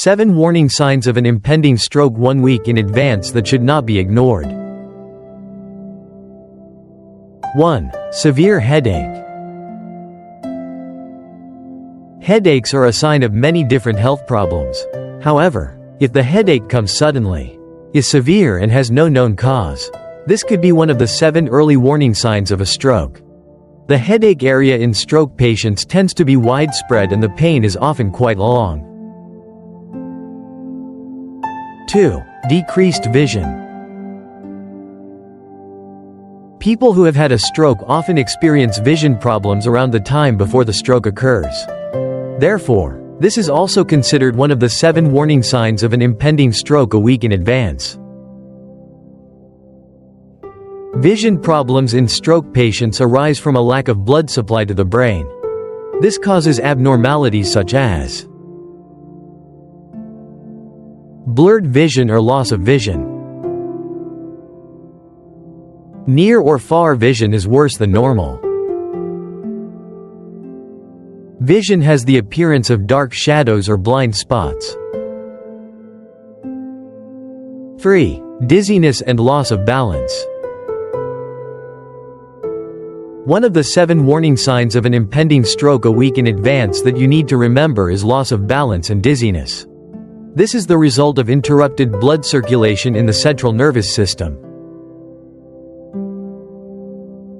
7 warning signs of an impending stroke 1 week in advance that should not be ignored. 1. Severe headache. Headaches are a sign of many different health problems. However, if the headache comes suddenly, is severe and has no known cause, this could be one of the 7 early warning signs of a stroke. The headache area in stroke patients tends to be widespread and the pain is often quite long. 2. Decreased vision. People who have had a stroke often experience vision problems around the time before the stroke occurs. Therefore, this is also considered one of the 7 warning signs of an impending stroke a week in advance. Vision problems in stroke patients arise from a lack of blood supply to the brain. This causes abnormalities such as blurred vision or loss of vision. Near or far vision is worse than normal. Vision has the appearance of dark shadows or blind spots. 3. Dizziness and loss of balance. One of the 7 warning signs of an impending stroke a week in advance that you need to remember is loss of balance and dizziness. This is the result of interrupted blood circulation in the central nervous system.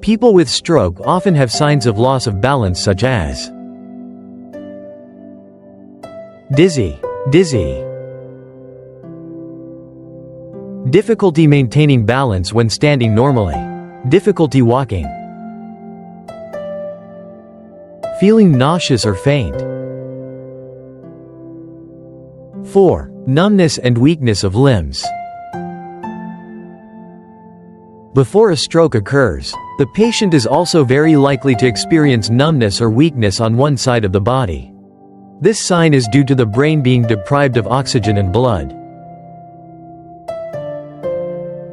People with stroke often have signs of loss of balance such as dizzy, difficulty maintaining balance when standing normally, difficulty walking, feeling nauseous or faint. 4. Numbness and weakness of limbs. Before a stroke occurs, the patient is also very likely to experience numbness or weakness on one side of the body. This sign is due to the brain being deprived of oxygen and blood.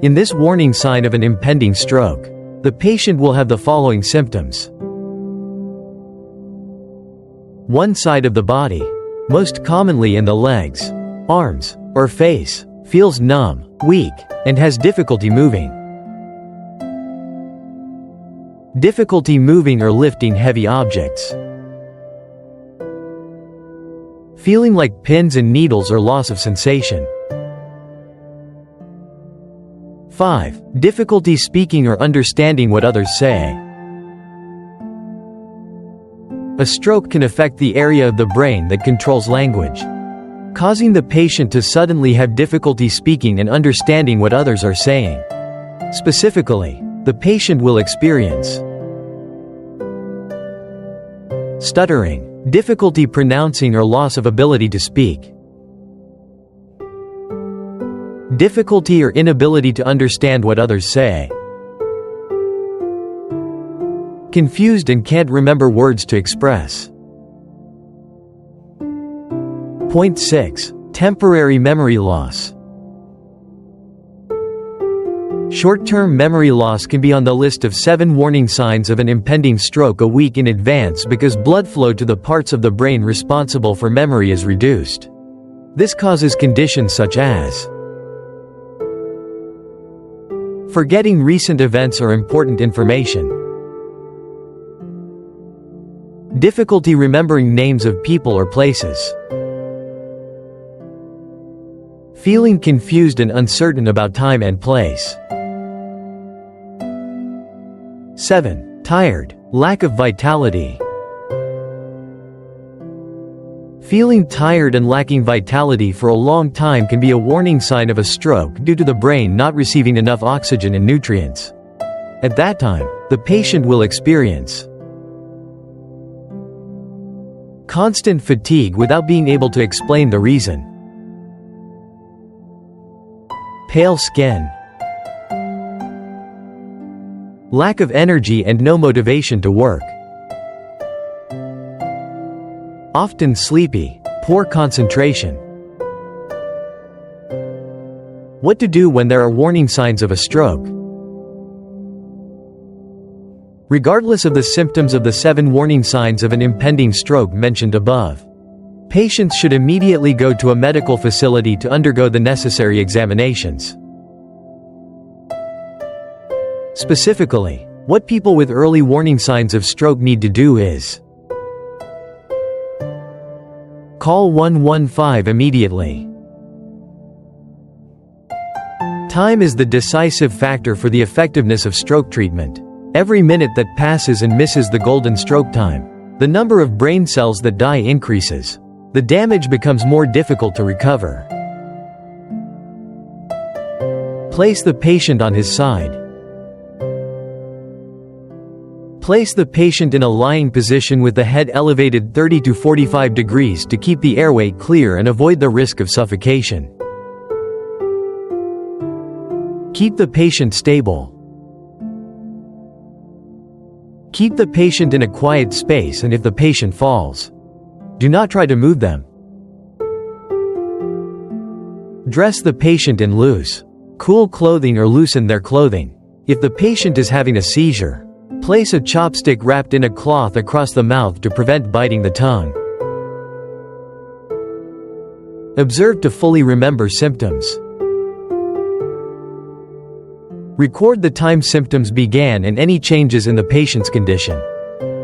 In this warning sign of an impending stroke, the patient will have the following symptoms. One side of the body, most commonly in the legs, arms, or face, feels numb, weak, and has difficulty moving. Difficulty moving or lifting heavy objects. Feeling like pins and needles or loss of sensation. 5. Difficulty speaking or understanding what others say. A stroke can affect the area of the brain that controls language, causing the patient to suddenly have difficulty speaking and understanding what others are saying. Specifically, the patient will experience stuttering, difficulty pronouncing or loss of ability to speak, difficulty or inability to understand what others say, confused and can't remember words to express. Point 6. Temporary memory loss. Short-term memory loss can be on the list of 7 warning signs of an impending stroke a week in advance because blood flow to the parts of the brain responsible for memory is reduced. This causes conditions such as forgetting recent events or important information, difficulty remembering names of people or places, feeling confused and uncertain about time and place. 7. Tired, lack of vitality. Feeling tired and lacking vitality for a long time can be a warning sign of a stroke due to the brain not receiving enough oxygen and nutrients. At that time, the patient will experience constant fatigue without being able to explain the reason, pale skin, lack of energy and no motivation to work, often sleepy, poor concentration. What to do when there are warning signs of a stroke? Regardless of the symptoms of the 7 warning signs of an impending stroke mentioned above, Patients should immediately go to a medical facility to undergo the necessary examinations. Specifically, what people with early warning signs of stroke need to do is call 115 immediately. Time is the decisive factor for the effectiveness of stroke treatment. Every minute that passes and misses the golden stroke time, the number of brain cells that die increases. The damage becomes more difficult to recover. Place the patient on his side. Place the patient in a lying position with the head elevated 30 to 45 degrees to keep the airway clear and avoid the risk of suffocation. Keep the patient stable. Keep the patient in a quiet space, and if the patient falls, do not try to move them. Dress the patient in loose, cool clothing or loosen their clothing. If the patient is having a seizure, place a chopstick wrapped in a cloth across the mouth to prevent biting the tongue. Observe to fully remember symptoms. Record the time symptoms began and any changes in the patient's condition.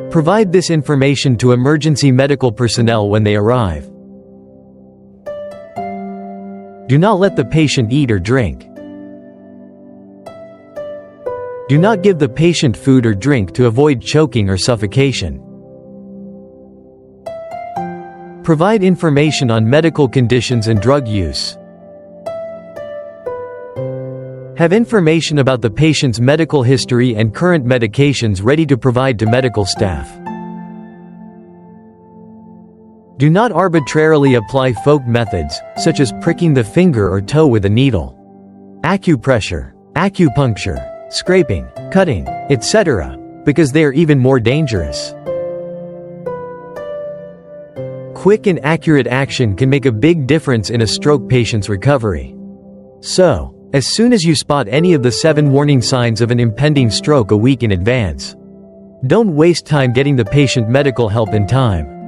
Provide this information to emergency medical personnel when they arrive. Do not let the patient eat or drink. Do not give the patient food or drink to avoid choking or suffocation. Provide information on medical conditions and drug use. Have information about the patient's medical history and current medications ready to provide to medical staff. Do not arbitrarily apply folk methods, such as pricking the finger or toe with a needle, acupressure, acupuncture, scraping, cutting, etc., because they are even more dangerous. Quick and accurate action can make a big difference in a stroke patient's recovery. So, as soon as you spot any of the 7 warning signs of an impending stroke a week in advance, don't waste time getting the patient medical help in time.